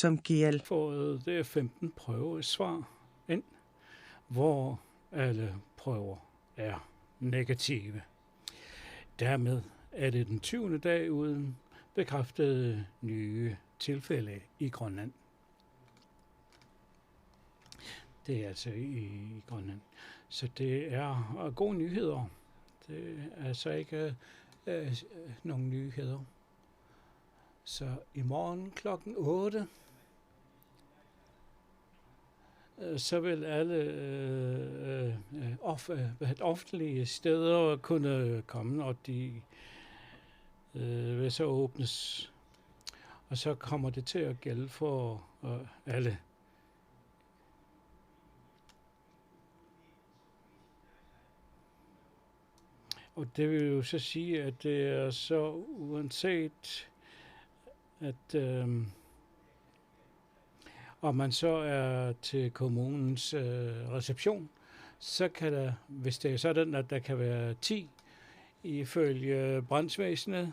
som giver fået det 15 prøvesvar ind, hvor alle prøver er negative. Dermed er det den 20. dag uden bekræftede nye tilfælde i Grønland. Det er altså i Grønland. Så det er gode nyheder. Det er altså ikke nogen nyheder. Så i morgen klokken 8, så vil alle offentlige steder kunne komme, og de vil så åbnes. Og så kommer det til at gælde for alle. Og det vil jo så sige, at det er så uanset, at om man så er til kommunens reception, så kan der, hvis det er sådan, at der kan være 10 ifølge brandsvæsenet,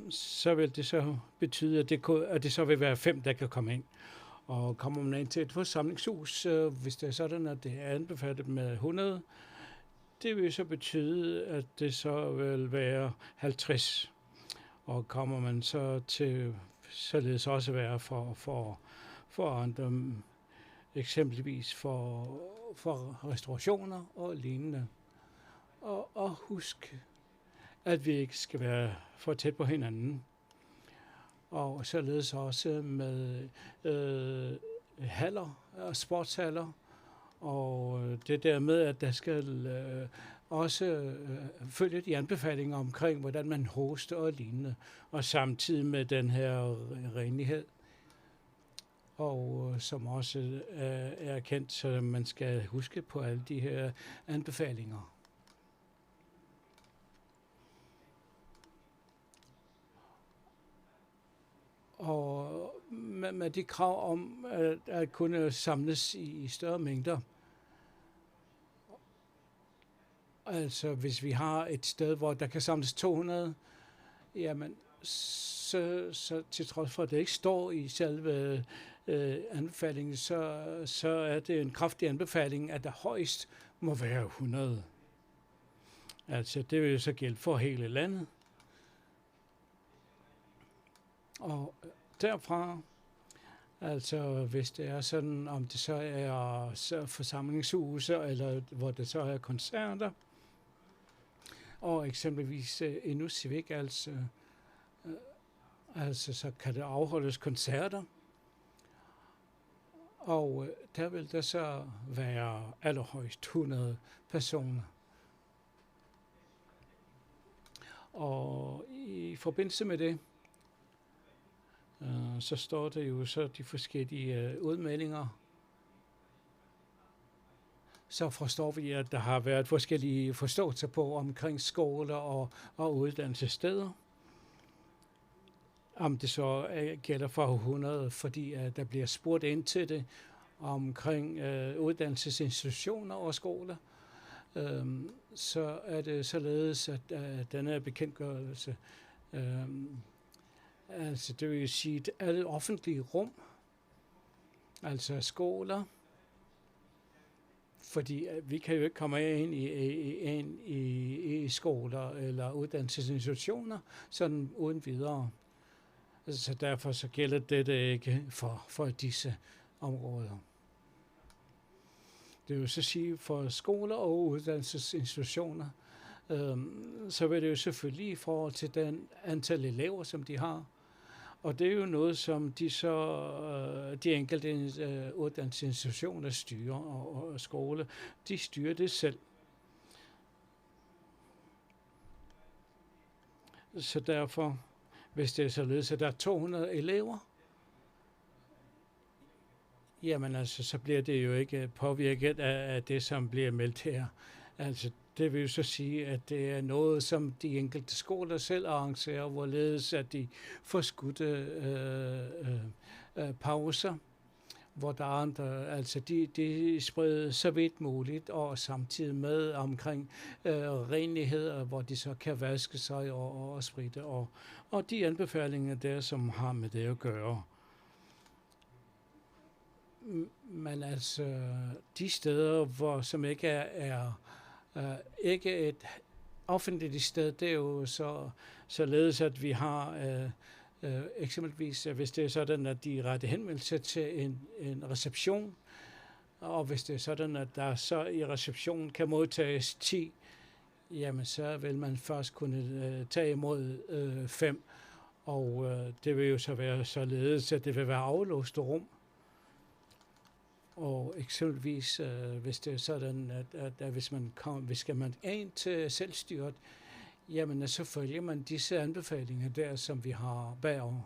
så vil det så betyde, at det så vil være 5, der kan komme ind. Og kommer man ind til et forsamlingshus, hvis det er sådan, at det er anbefalet med 100, det vil så betyde, at det så vil være 50. Og kommer man så til, således også være for andre, eksempelvis for restaurationer og lignende. Og husk, at vi ikke skal være for tæt på hinanden. Og således også med haller og sportshaller. Og det der med, at der skal også følge de anbefalinger omkring, hvordan man hoster og lignende. Og samtidig med den her renlighed. Og som også er kendt, så man skal huske på alle de her anbefalinger. Og med de krav om at kunne samles i større mængder. Altså hvis vi har et sted, hvor der kan samles 200, jamen så til trods for, at det ikke står i selve anbefalingen, så er det en kraftig anbefaling, at der højst må være 100. Altså det vil jo så gælde for hele landet. Og derfra, altså hvis det er sådan, om det så er forsamlingshuse, eller hvor det så er koncerter, og eksempelvis endnu Civic, altså så kan der afholdes koncerter, og der vil der så være allerhøjst 100 personer. Og i forbindelse med det, så står der jo så de forskellige udmeldinger. Så forstår vi, at der har været forskellige forståelser på omkring skoler og uddannelsessteder. Om det så gælder for 100, fordi der bliver spurgt ind til det omkring uddannelsesinstitutioner og skoler, så er det således, at denne bekendtgørelse, altså det vil sige, at alle offentlige rum, altså skoler, fordi vi kan jo ikke komme ind i skoler eller uddannelsesinstitutioner sådan uden videre. Så derfor så gælder det ikke for disse områder. Det vil jo så sige, for skoler og uddannelsesinstitutioner, så vil det jo selvfølgelig i forhold til den antal elever, som de har. Og det er jo noget, som de enkelte uddannelsesinstitutioner styrer, og skole, de styrer det selv. Så derfor, hvis det er således, at der er 200 elever, jamen altså, så bliver det jo ikke påvirket af det, som bliver meldt her. Altså, det vil jo så sige, at det er noget, som de enkelte skoler selv arrangerer, hvorledes at de får skudte pauser, hvor der er andre, altså de spreder så vidt muligt, og samtidig med omkring renlighed, hvor de så kan vaske sig og spritte, og de anbefalinger der, som har med det at gøre. Men altså, de steder, hvor som ikke ikke et offentligt sted, det er jo således, at vi har eksempelvis, hvis det er sådan, at de retter henvendelse til en reception, og hvis det er sådan, at der så i receptionen kan modtages 10, jamen så vil man først kunne tage imod 5, og det vil jo så være således, at det vil være aflåste rum. Og eksempelvis, hvis det er sådan, at hvis skal man ind til selvstyret, jamen så følger man disse anbefalinger der, som vi har bagover.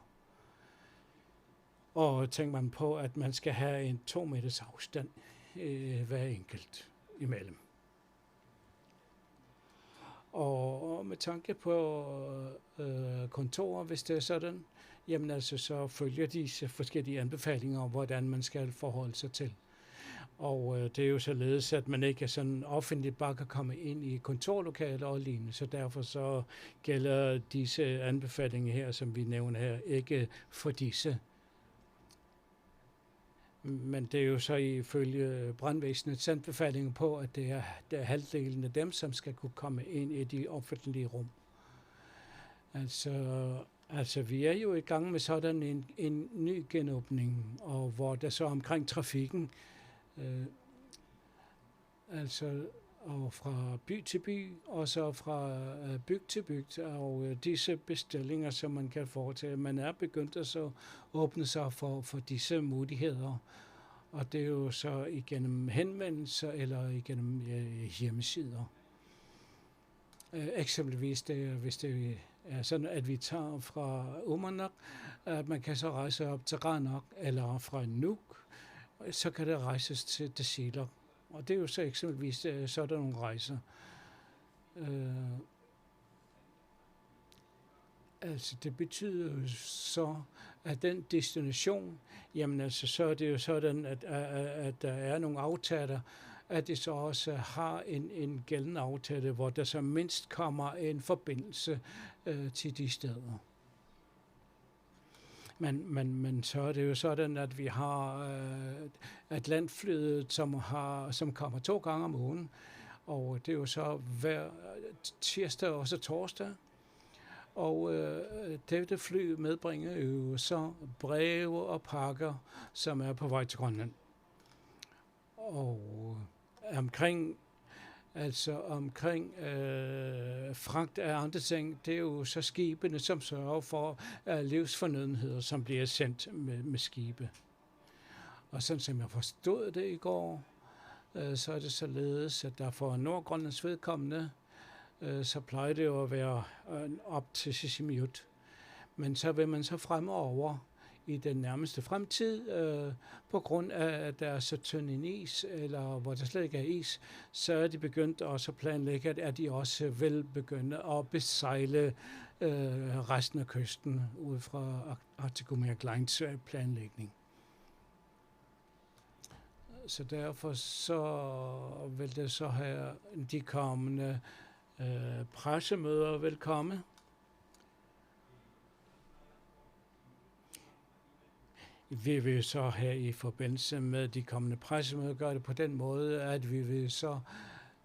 Og tænker man på, at man skal have en 2 meters afstand hver enkelt imellem. Og med tanke på kontorer, hvis det er sådan, jamen altså så følger disse forskellige anbefalinger om, hvordan man skal forholde sig til. Og det er jo således, at man ikke sådan offentligt bare kan komme ind i kontorlokaler og lignende, så derfor så gælder disse anbefalinger her, som vi nævner her, ikke for disse. Men det er jo så ifølge brandvæsenets anbefalinger på, at det er halvdelen af dem, som skal kunne komme ind i de offentlige rum. Altså vi er jo i gang med sådan en ny genåbning, og hvor der så omkring trafikken, og fra by til by, og så fra bygd til bygd, og disse bestillinger, som man kan foretage. Man er begyndt at så åbne sig for disse muligheder, og det er jo så igennem henvendelser eller igennem hjemmesider. Eksempelvis, hvis det er sådan, at vi tager fra Uummannaq, at man kan så rejse op til Qaanaaq, eller fra Nuuk, så kan det rejses til Tasiilaq. Og det er jo så eksempelvis sådan nogle rejser. Altså det betyder jo så, at den destination, jamen altså så er det jo sådan, at der er nogle aftaler, at det så også har en gældende aftale, hvor der så mindst kommer en forbindelse til de steder. Men så er det jo sådan, at vi har Atlantflyet, som kommer 2 gange om ugen, og det er jo så hver tirsdag og så torsdag. Og dette fly medbringer jo så breve og pakker, som er på vej til Grønland. Og omkring fragt af andre ting, det er jo så skibene, som sørger for livsfornødenheder, som bliver sendt med skibe. Og sådan som jeg forstod det i går, så er det således, at der for Nordgrønlands vedkommende, så plejer det jo at være op til Sisimiut. Men så vil man så fremover i den nærmeste fremtid, på grund af, at der er så tynd en is, eller hvor der slet ikke er is, så er de begyndt også at planlægge, at de også vil begynde at besejle resten af kysten ud fra Arctic Lines planlægning. Så derfor så vil det så have de kommende pressemøder vil komme. Vi vil så her i forbindelse med de kommende pressemøder gøre det på den måde, at vi vil så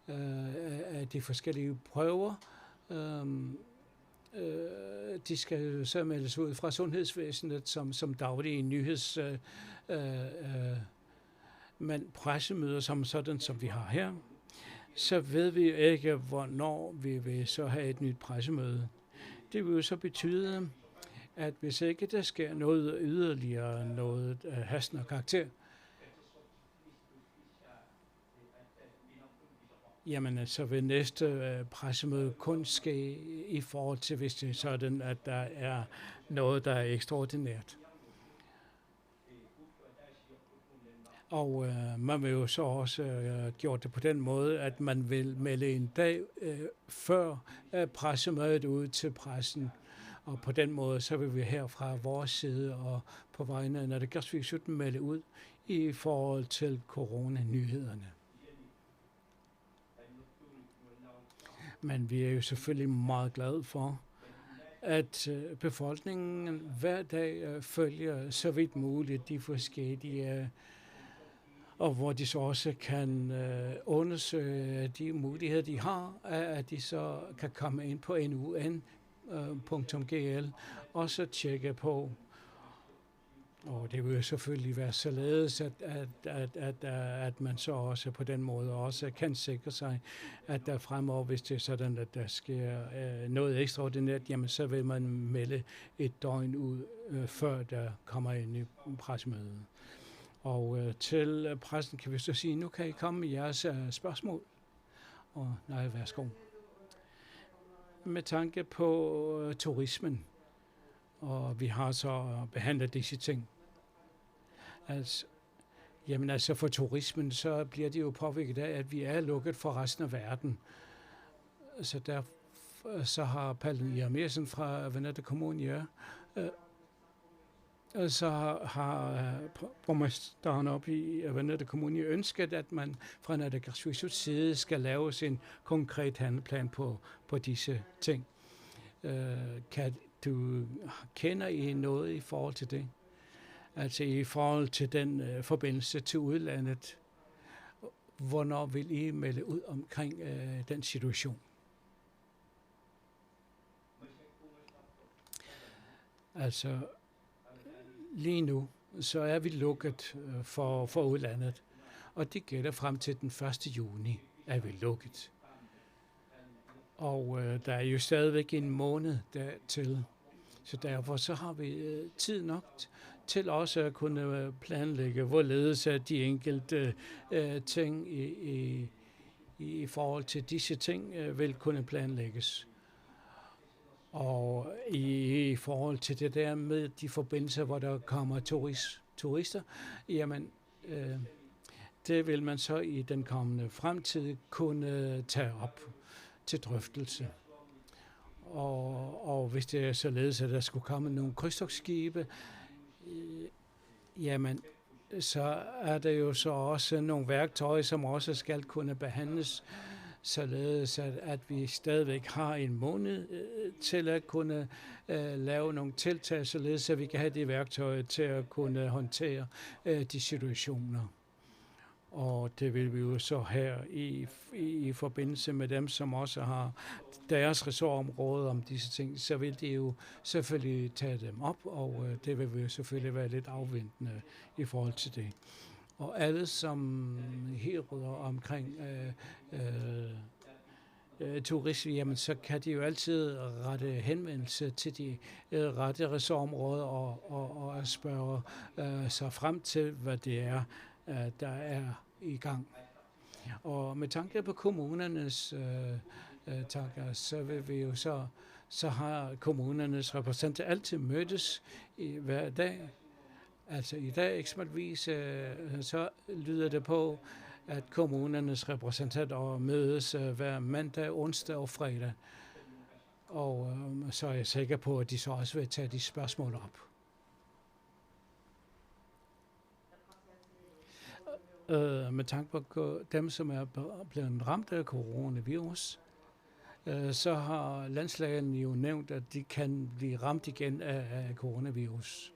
at de forskellige prøver, de skal så meldes ud fra sundhedsvæsenet som daglige nyheds, men pressemøder som sådan, som vi har her, så ved vi ikke, hvornår vi vil så have et nyt pressemøde. Det vil jo så betyde, at hvis ikke der sker noget yderligere, noget hastende karakter, jamen så vil næste pressemøde kun ske i forhold til, hvis det er sådan, at der er noget, der er ekstraordinært. Og man vil jo så også gjort det på den måde, at man vil melde en dag før pressemødet ud til pressen. Og på den måde, så vil vi her fra vores side og på vegne af Naalakkersuisut melde ud i forhold til coronanyhederne. Men vi er jo selvfølgelig meget glade for, at befolkningen hver dag følger så vidt muligt de forskellige og hvor de så også kan undersøge de muligheder, de har, at de så kan komme ind på nun.gl og så tjekke på. Og det vil jo selvfølgelig være således, at man så også på den måde også kan sikre sig, at der fremover, hvis det er sådan, at der sker noget ekstraordinært, jamen så vil man melde et døgn ud, før der kommer en ny pressemøde. Og til pressen kan vi så sige, nu kan I komme med jeres spørgsmål. Og nej, værsgo. Med tanke på turismen, og vi har så behandlet disse ting. Altså for turismen, så bliver det jo påvirket af, at vi er lukket for resten af verden. Så har Palle Jermesen fra Venette Kommune, så har borgmesteren op i Venette Kommune ønsket, at man fra Naalakkersuisuts side skal lave sin konkret handleplan på disse ting. Kan du kender I noget i forhold til det? Altså i forhold til den forbindelse til udlandet. Hvornår vil I melde ud omkring den situation? Altså lige nu, så er vi lukket for udlandet, og det gælder frem til den 1. juni, er vi lukket. Og der er jo stadigvæk en måned dertil, så derfor så har vi tid nok til også at kunne planlægge, hvorledes de enkelte ting i forhold til disse ting vil kunne planlægges. Og i forhold til det der med de forbindelser, hvor der kommer turister, jamen det vil man så i den kommende fremtid kunne tage op til drøftelse. Og hvis det er således, at der skulle komme nogle krydstogtskibe, jamen så er der jo så også nogle værktøjer, som også skal kunne behandles, således at vi stadigvæk har en måned til at kunne lave nogle tiltag, således at vi kan have de værktøjer til at kunne håndtere de situationer. Og det vil vi jo så her i forbindelse med dem, som også har deres ressortområde om disse ting, så vil de jo selvfølgelig tage dem op, og det vil vi jo selvfølgelig være lidt afventende i forhold til det. Og alle, som hedder omkring turisme, jamen så kan de jo altid rette henvendelse til de rette ressortområder og spørge sig frem til, hvad det er, der er i gang. Og med tanke på kommunernes tanker, så vil vi jo så har kommunernes repræsentanter altid mødtes hver dag. Altså i dag eksempelvis, så lyder det på, at kommunernes repræsentanter mødes hver mandag, onsdag og fredag. Og så er jeg sikker på, at de så også vil tage de spørgsmål op. Med tanke på dem, som er blevet ramt af coronavirus, så har landslægen jo nævnt, at de kan blive ramt igen af coronavirus.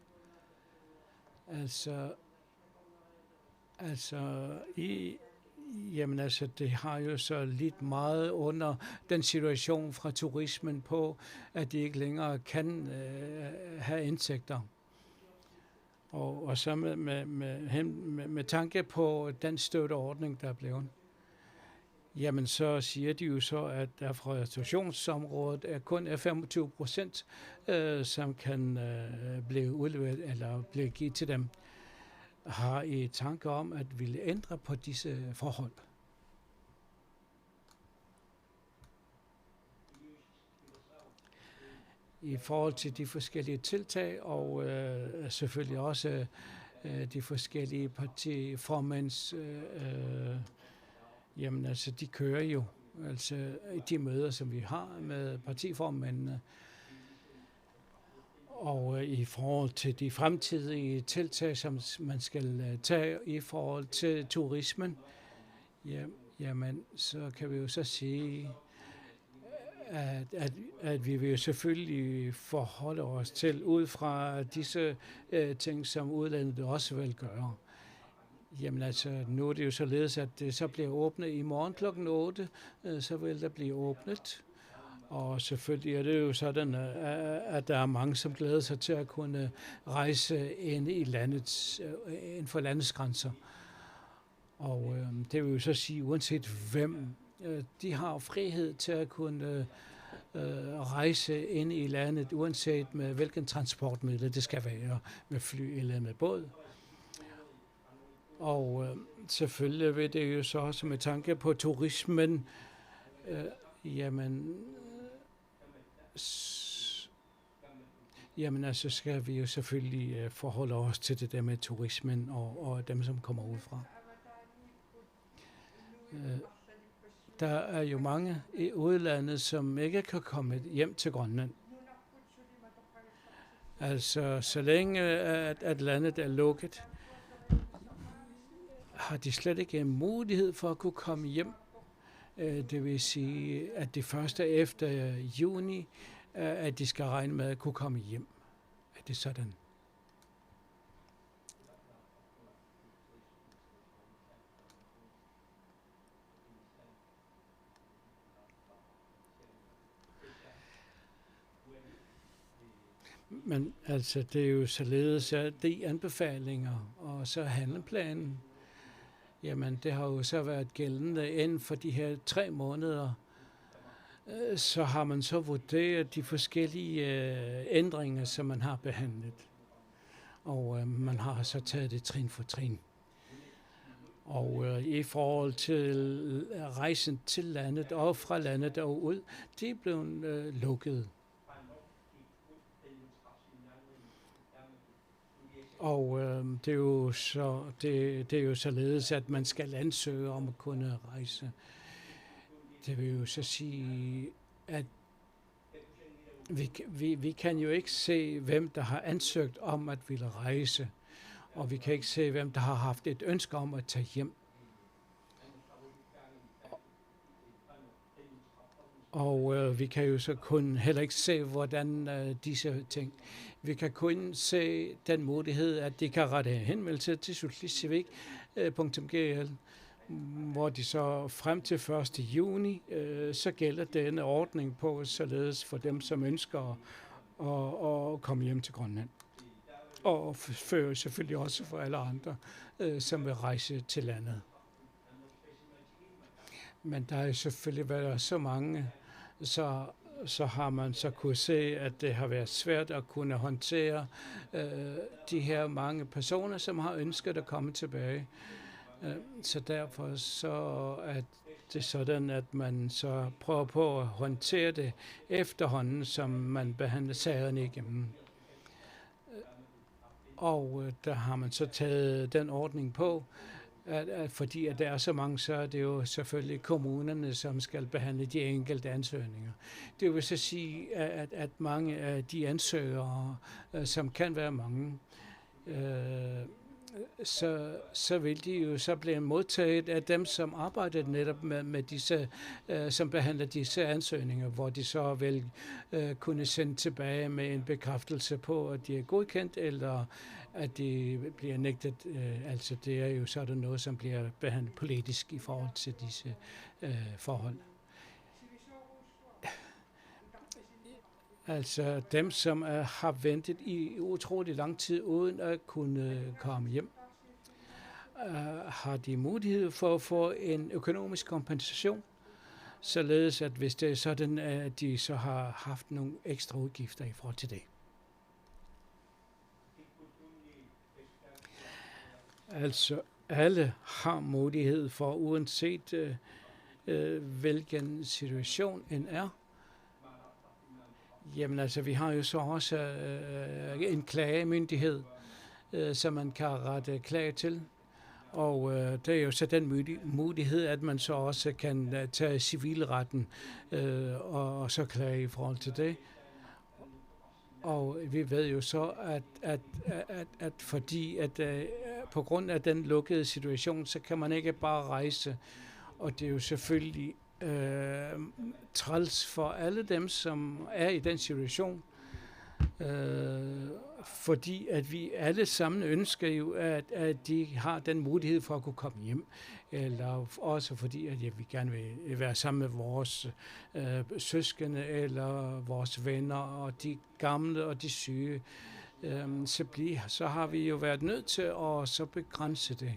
Jamen det har jo så lidt meget under den situation fra turismen på, at de ikke længere kan have indtægter. Og så med tanke på den støtteordning, der er blevet, jamen så siger de jo så, at der fra restaurationsområdet er kun 25%, som kan blive udleveret eller blive givet til dem. Har I tanker om at ville ændre på disse forhold? I forhold til de forskellige tiltag, og selvfølgelig også de forskellige partiformænds, jamen altså de kører jo, altså de møder, som vi har med partiformændene, og i forhold til de fremtidige tiltag, som man skal tage i forhold til turismen, jamen så kan vi jo så sige, at vi vil selvfølgelig forholde os til ud fra disse ting, som udlandet også vil gøre. Jamen altså, nu er det jo således, at det så bliver åbnet i morgen klokken 8, så vil der blive åbnet. Og selvfølgelig er det jo sådan, at der er mange, som glæder sig til at kunne rejse ind i inden for landets grænser. Og det vil jo så sige, uanset hvem, de har frihed til at kunne rejse ind i landet, uanset med hvilken transportmiddel det skal være, med fly eller med båd. Og selvfølgelig vil det jo så også med tanke på turismen, jamen altså skal vi jo selvfølgelig forholde os til det der med turismen og dem, som kommer udefra. Der er jo mange i udlandet, som ikke kan komme hjem til Grønland. Altså, så længe at landet er lukket, har de slet ikke en mulighed for at kunne komme hjem. Det vil sige, at det første efter juni, at de skal regne med at kunne komme hjem. Er det sådan? Men altså, det er jo således, at de anbefalinger og så handleplanen, jamen det har jo så været gældende inden for de her 3 måneder. Så har man så vurderet de forskellige ændringer, som man har behandlet. Og man har så taget det trin for trin. Og i forhold til rejsen til landet og fra landet og ud, det er blevet lukket. Og det er jo således, at man skal ansøge om at kunne rejse. Det vil jo så sige, at vi kan jo ikke se, hvem der har ansøgt om at ville rejse, og vi kan ikke se, hvem der har haft et ønske om at tage hjem. Og vi kan jo så kun heller ikke se, hvordan disse ting. Vi kan kun se den mulighed, at de kan rette henvendelse til socialistcivik.gl, hvor de så frem til 1. juni, så gælder denne ordning på, således for dem, som ønsker at komme hjem til Grønland. Og selvfølgelig også for alle andre, som vil rejse til landet. Men der er selvfølgelig været så mange, så har man så kunne se, at det har været svært at kunne håndtere de her mange personer, som har ønsket at komme tilbage. Så derfor så er det sådan, at man så prøver på at håndtere det efterhånden, som man behandler sagerne igennem. Og der har man så taget den ordning på, at fordi at der er så mange, så er det jo selvfølgelig kommunerne, som skal behandle de enkelte ansøgninger. Det vil så sige, at mange af de ansøgere, som kan være mange, så vil de jo så blive modtaget af dem, som arbejder netop med disse, som behandler disse ansøgninger, hvor de så vil kunne sende tilbage med en bekræftelse på, at de er godkendt, eller at de bliver nægtet. Altså det er jo sådan noget, som bliver behandlet politisk i forhold til disse forhold. Altså dem, som har ventet i utrolig lang tid uden at kunne komme hjem, har de mulighed for at få en økonomisk kompensation, således at hvis det er sådan, at de så har haft nogle ekstra udgifter i forhold til det. Altså alle har mulighed for, uanset hvilken situation en er. Jamen altså, vi har jo så også en klagemyndighed, som man kan rette klage til. Og det er jo så den mulighed, at man så også kan tage civilretten og så klage i forhold til det. Og vi ved jo så, at fordi at på grund af den lukkede situation, så kan man ikke bare rejse. Og det er jo selvfølgelig træls for alle dem, som er i den situation. fordi at vi alle sammen ønsker jo, at de har den mulighed for at kunne komme hjem, eller også fordi, at vi gerne vil være sammen med vores søskende, eller vores venner, og de gamle og de syge. Så har vi jo været nødt til at så begrænse det.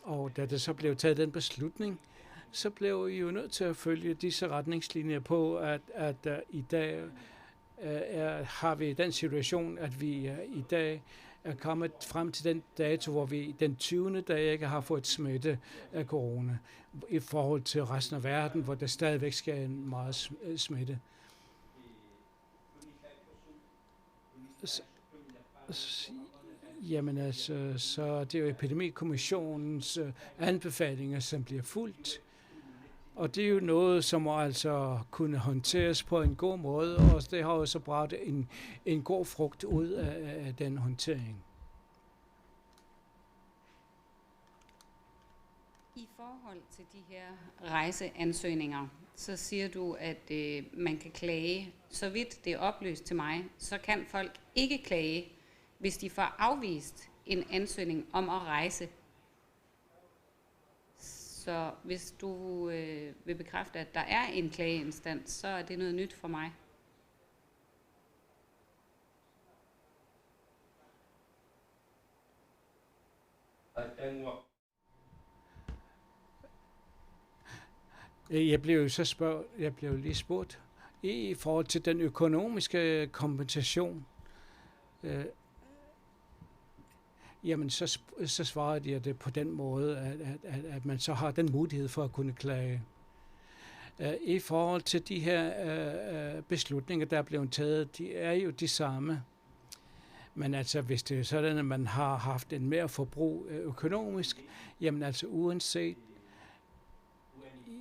Og da det så blev taget den beslutning, så blev vi jo nødt til at følge disse retningslinjer på, at i dag har vi den situation, at vi i dag er kommet frem til den dato, hvor vi den 20. dag ikke har fået smitte af corona, i forhold til resten af verden, hvor der stadigvæk sker en meget smitte. Jamen altså, så det er jo Epidemikommissionens anbefalinger, som bliver fulgt. Og det er jo noget, som må altså kunne håndteres på en god måde, og det har jo så bragt en god frugt ud af den håndtering. I forhold til de her rejseansøgninger, så siger du, at man kan klage. Så vidt det er oplyst til mig, så kan folk ikke klage, hvis de får afvist en ansøgning om at rejse. Så hvis du vil bekræfte, at der er en klageinstans, så er det noget nyt for mig. Jeg blev lige spurgt i forhold til den økonomiske kompensation. Jamen, så svarede jeg det på den måde, at man så har den mulighed for at kunne klage. I forhold til de her beslutninger, der er blevet taget, de er jo de samme. Men altså, hvis det er sådan, at man har haft en mere forbrug økonomisk, jamen altså uanset,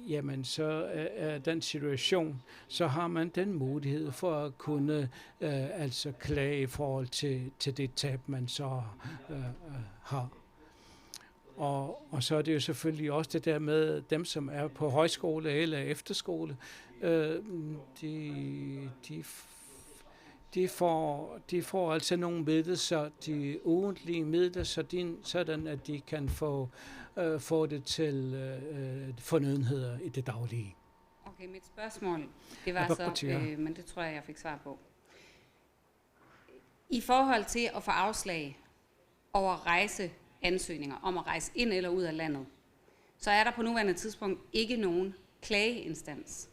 jamen så er den situation, så har man den mulighed for at kunne altså klage i forhold til det tab, man så har. Og så er det jo selvfølgelig også det der med dem, som er på højskole eller efterskole, de får altså nogle midler, så de ugentlige midler, sådan at de kan få det til fornødenheder i det daglige. Okay, mit spørgsmål, det var så, men det tror jeg fik svar på. I forhold til at få afslag over rejseansøgninger om at rejse ind eller ud af landet, så er der på nuværende tidspunkt ikke nogen klageinstans.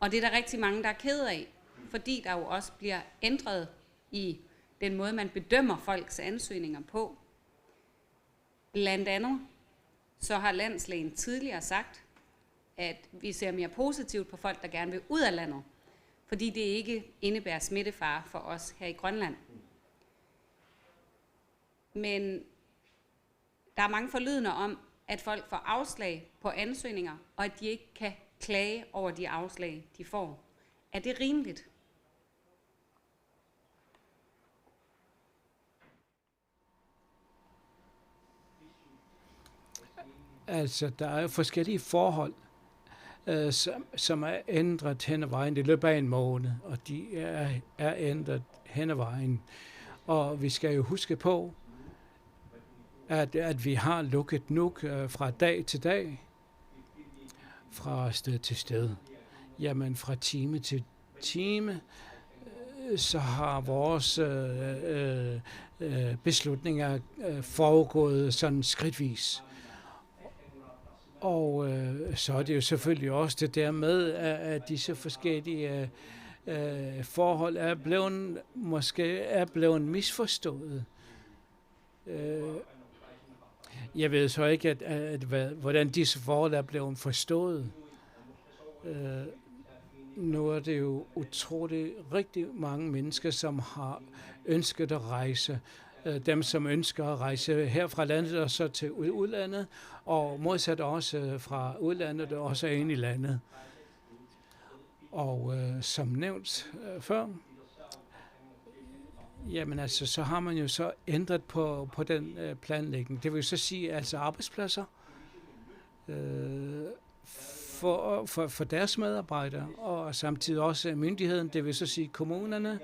Og det er der rigtig mange, der er ked af, fordi der jo også bliver ændret i den måde, man bedømmer folks ansøgninger på. Blandt andet så har landslægen tidligere sagt, at vi ser mere positivt på folk, der gerne vil ud af landet, fordi det ikke indebærer smittefare for os her i Grønland. Men der er mange forlydender om, at folk får afslag på ansøgninger, og at de ikke kan klage over de afslag, de får. Er det rimeligt? Altså, der er jo forskellige forhold, som er ændret hen ad vejen i løbet af en måned, og de er ændret hen ad vejen. Og vi skal jo huske på, at vi har lukket Nuuk fra dag til dag, fra sted til sted. Jamen, fra time til time, så har vores beslutninger foregået sådan skridtvis. Og så er det jo selvfølgelig også det der med, at disse forskellige forhold er blevet misforstået. Jeg ved så ikke, hvordan disse forhold er blevet forstået. Nu er det jo utroligt rigtig mange mennesker, som har ønsket at rejse. Dem, som ønsker at rejse her fra landet og så til udlandet, og modsat også fra udlandet og også ind i landet. Og som nævnt før, jamen altså, så har man jo så ændret på den planlægning. Det vil så sige altså arbejdspladser for deres medarbejdere, og samtidig også myndigheden, det vil så sige kommunerne,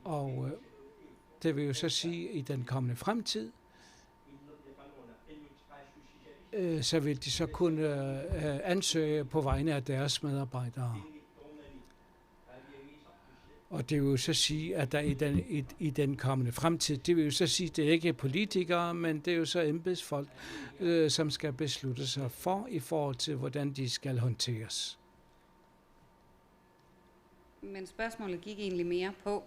Og det vil jo så sige, at i den kommende fremtid, så vil de så kunne ansøge på vegne af deres medarbejdere. Og det vil jo så sige, at der i den kommende fremtid, det vil jo så sige, at det ikke er politikere, men det er jo så embedsfolk, som skal beslutte sig i forhold til, hvordan de skal håndteres. Men spørgsmålet gik egentlig mere på,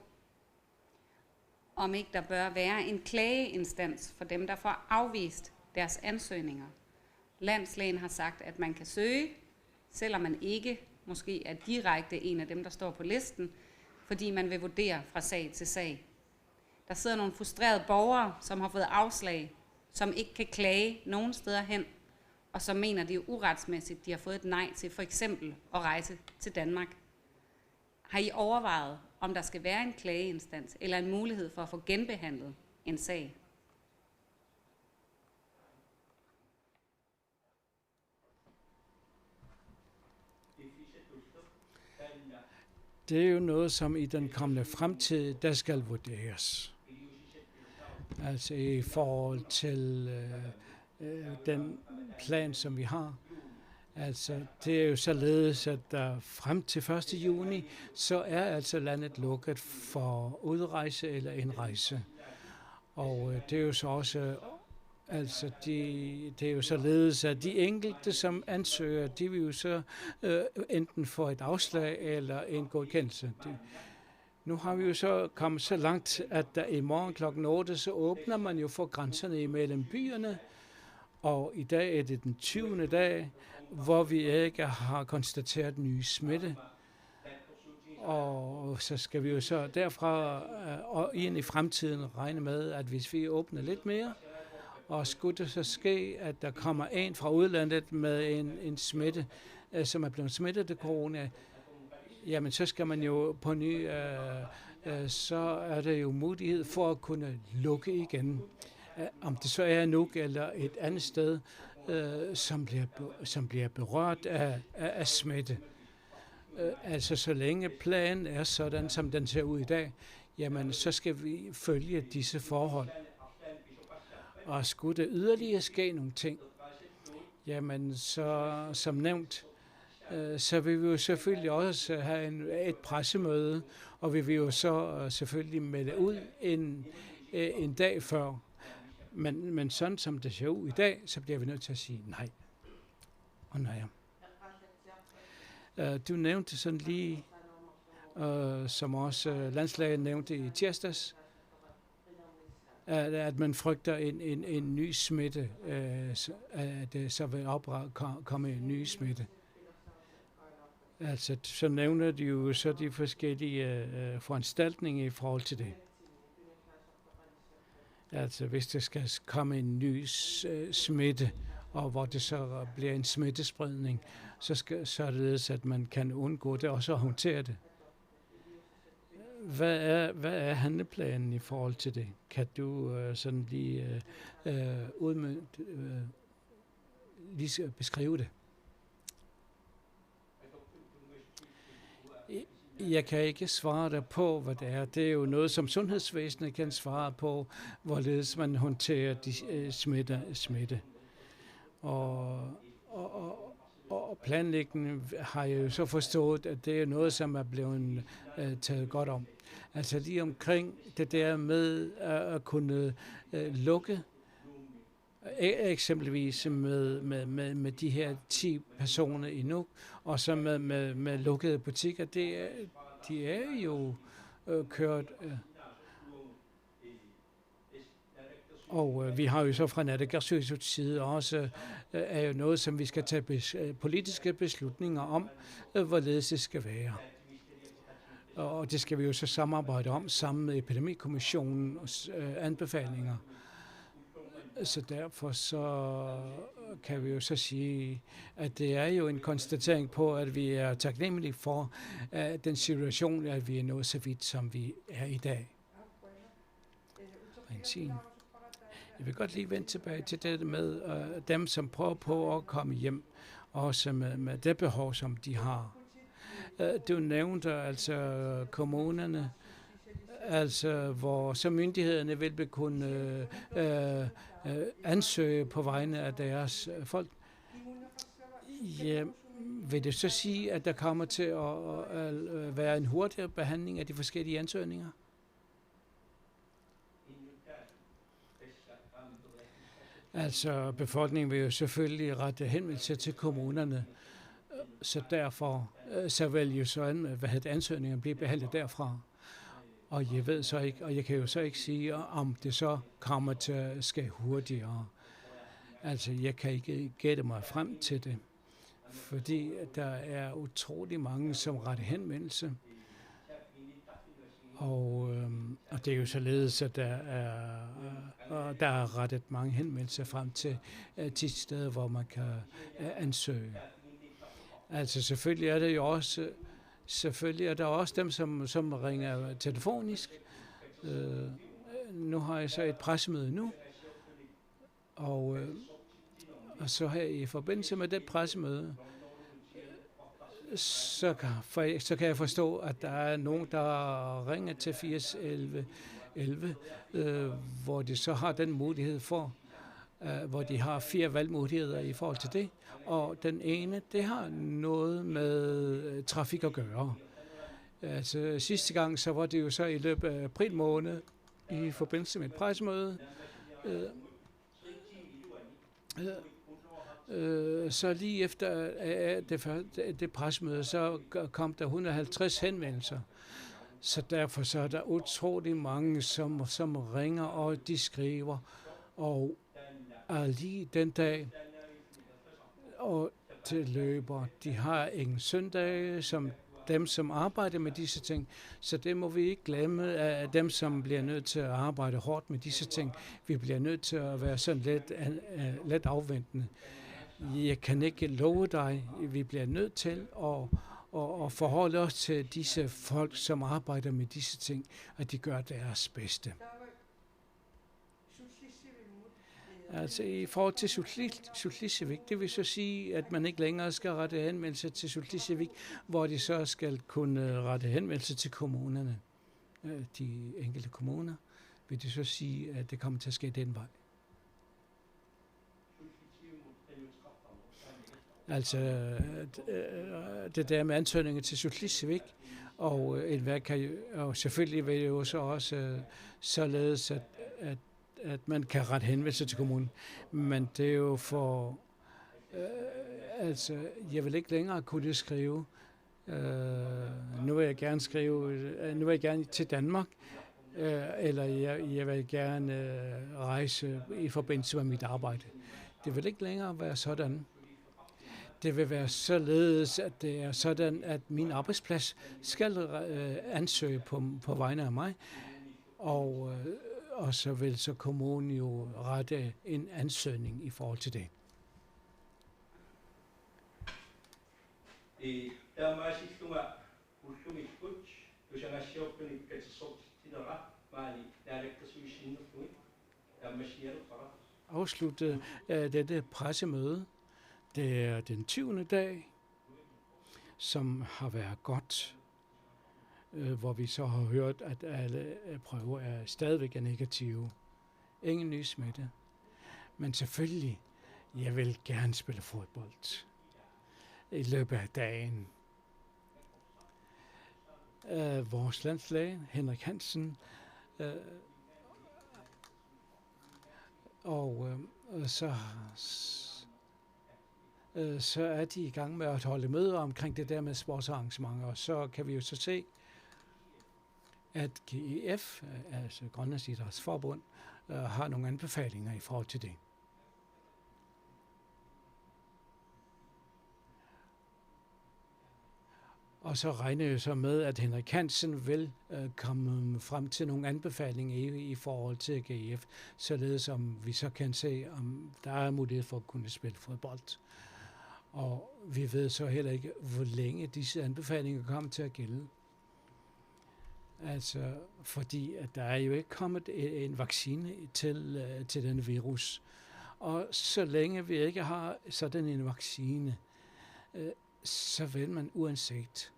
om ikke der bør være en klageinstans for dem, der får afvist deres ansøgninger. Landslægen har sagt, at man kan søge, selvom man ikke måske er direkte en af dem, der står på listen, fordi man vil vurdere fra sag til sag. Der sidder nogle frustrerede borgere, som har fået afslag, som ikke kan klage nogen steder hen, og som mener, det er uretsmæssigt, de har fået et nej til for eksempel at rejse til Danmark. Har I overvejet, om der skal være en klageinstans eller en mulighed for at få genbehandlet en sag? Det er jo noget, som i den kommende fremtid, der skal vurderes. Altså i forhold til den plan, som vi har. Altså det er jo således, at der frem til 1. juni, så er altså landet lukket for udrejse eller indrejse. Og det er jo så også, altså det er jo således, at de enkelte, som ansøger, de vil jo så enten få et afslag eller en godkendelse. Nu har vi jo så kommet så langt, at der i morgen kl. 8, så åbner man jo for grænserne imellem byerne. Og i dag er det den 20. dag, hvor vi ikke har konstateret ny smitte. Og så skal vi jo så derfra og ind i fremtiden regne med, at hvis vi åbner lidt mere, og skulle det så ske, at der kommer en fra udlandet med en smitte, som er blevet smittet af corona, jamen så skal man jo på ny, så er der jo mulighed for at kunne lukke igen. Om det så er Nuuk eller et andet sted, som bliver berørt af smitte. Altså så længe planen er sådan, som den ser ud i dag, jamen så skal vi følge disse forhold. Og skulle der yderligere ske nogle ting, jamen så som nævnt, så vil vi jo selvfølgelig også have et pressemøde, og vi vil jo så selvfølgelig melde ud en dag før. Men sådan som det ser ud i dag, så bliver vi nødt til at sige nej. Og nej. Du nævnte sådan lige, som også landslægen nævnte i tirsdags, at man frygter en ny smitte, at det så vil komme en ny smitte. Altså, så nævner de jo så de forskellige foranstaltninger i forhold til det. Altså, hvis der skal komme en ny smitte, og hvor det så bliver en smittespredning, så er det, at man kan undgå det og så håndtere det. Hvad er handleplanen i forhold til det? Kan du sådan lige lige beskrive det? Jeg kan ikke svare dig på, hvad det er. Det er jo noget, som sundhedsvæsenet kan svare på, hvorledes man håndterer de smitte. Og planlægningen har jeg jo så forstået, at det er noget, som er blevet taget godt om. Altså lige omkring det der med at kunne lukke, eksempelvis med de her 10 personer i Nuuk, og så med lukkede butikker, de er jo kørt. Og vi har jo så fra Naalakkersuisuts side også er jo noget, som vi skal tage politiske beslutninger om, hvorledes det skal være. Og det skal vi jo så samarbejde om sammen med Epidemikommissionens anbefalinger. Så derfor så kan vi jo så sige, at det er jo en konstatering på, at vi er taknemmelige for den situation, at vi er nået så vidt, som vi er i dag. Jeg vil godt lige vende tilbage til det med dem, som prøver på at komme hjem, også med det behov, som de har. Du nævnte altså kommunerne, altså hvor så myndighederne vil kunne ansøge på vegne af deres folk. Ja, vil det så sige, at der kommer til at være en hurtigere behandling af de forskellige ansøgninger? Altså befolkningen vil jo selvfølgelig rette henvendelse til kommunerne, så derfor så vil jo så ansøgninger blive behandlet derfra. Og jeg ved så ikke, og jeg kan jo så ikke sige, om det så kommer til at ske hurtigere. Altså jeg kan ikke gætte mig frem til det, fordi der er utrolig mange, som retter henvendelse. Og det er jo således, at der er rettet mange henvendelser frem til 10 steder, hvor man kan ansøge. Altså selvfølgelig er der også dem, som ringer telefonisk. Nu har jeg så et pressemøde nu, og så her i forbindelse med det pressemøde, så kan jeg forstå, at der er nogen, der ringer til 80 11, hvor de så har den mulighed for, hvor de har 4 valgmuligheder i forhold til det. Og den ene, det har noget med trafik at gøre. Altså sidste gang, så var det jo så i løbet af april måned, i forbindelse med et pressemøde. Så lige efter det pressemøde, så kom der 150 henvendelser. Så derfor så er der utrolig mange, som ringer, og de skriver. Og lige den dag, og til løber, de har ingen søndag, som dem, som arbejder med disse ting. Så det må vi ikke glemme af dem, som bliver nødt til at arbejde hårdt med disse ting. Vi bliver nødt til at være sådan let afventende. Jeg kan ikke love dig, vi bliver nødt til at forholde os til disse folk, som arbejder med disse ting, at de gør deres bedste. Altså i forhold til Sultisevik, det vil så sige, at man ikke længere skal rette henvendelse til Sultisevik, hvor de så skal kunne rette henvendelse til kommunerne, de enkelte kommuner, vil det så sige, at det kommer til at ske den vej. Altså det der med ansøgninger til Sultisevik, og selvfølgelig vil det jo så også således, at man kan rette henvendelse til kommunen. Men det er jo for... jeg vil ikke længere kunne skrive. Nu vil jeg gerne til Danmark, eller jeg vil gerne rejse i forbindelse med mit arbejde. Det vil ikke længere være sådan. Det vil være således, at det er sådan, at min arbejdsplads skal ansøge på vegne af mig, og så vil så kommunen jo rette en ansøgning i forhold til det. Afslutte dette pressemøde. Det er den 20. dag, som har været godt, hvor vi så har hørt, at alle prøver er stadigvæk negative. Ingen ny smitte. Men selvfølgelig, jeg vil gerne spille fodbold i løbet af dagen. Vores landslæge, Henrik Hansen, så er de i gang med at holde møder omkring det der med sportsarrangementer, og så kan vi jo så se, at GIF, altså Grønlands Idrætsforbund, har nogle anbefalinger i forhold til det. Og så regner jeg så med, at Henrik Hansen vil komme frem til nogle anbefalinger i forhold til GIF, således om vi så kan se, om der er mulighed for at kunne spille fodbold. Og vi ved så heller ikke, hvor længe disse anbefalinger kommer til at gælde. Altså, fordi at der er jo ikke kommet en vaccine til denne virus. Og så længe vi ikke har sådan en vaccine, så vil man uanset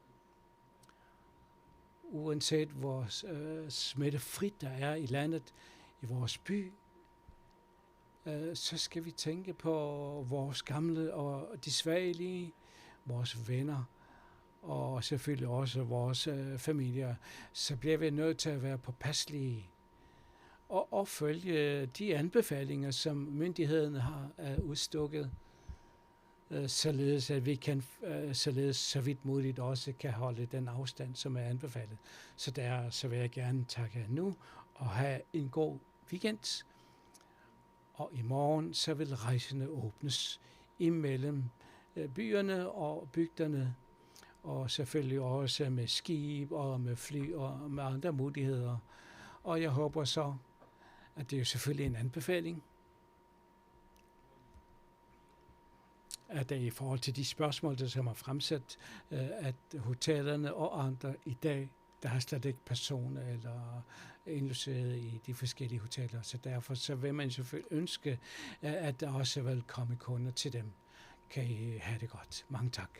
uanset hvor smittefrit der er i landet, i vores by, så skal vi tænke på vores gamle og de svagelige, vores venner, og selvfølgelig også vores familier. Så bliver vi nødt til at være påpasselige og følge de anbefalinger, som myndighederne har udstukket, således at vi kan således så vidt muligt også kan holde den afstand, som er anbefalet. Så vil jeg gerne takke nu og have en god weekend. Og i morgen så vil rejsende åbnes imellem byerne og bygderne, og selvfølgelig også med skib og med fly og med andre muligheder. Og jeg håber så, at det er jo selvfølgelig en anbefaling, at i forhold til de spørgsmål, der som er fremsat, at hotellerne og andre i dag, der har slet ikke personer eller indlogeret i de forskellige hoteller. Så derfor så vil man selvfølgelig ønske, at der også vil komme kunder til dem. Kan I have det godt. Mange tak.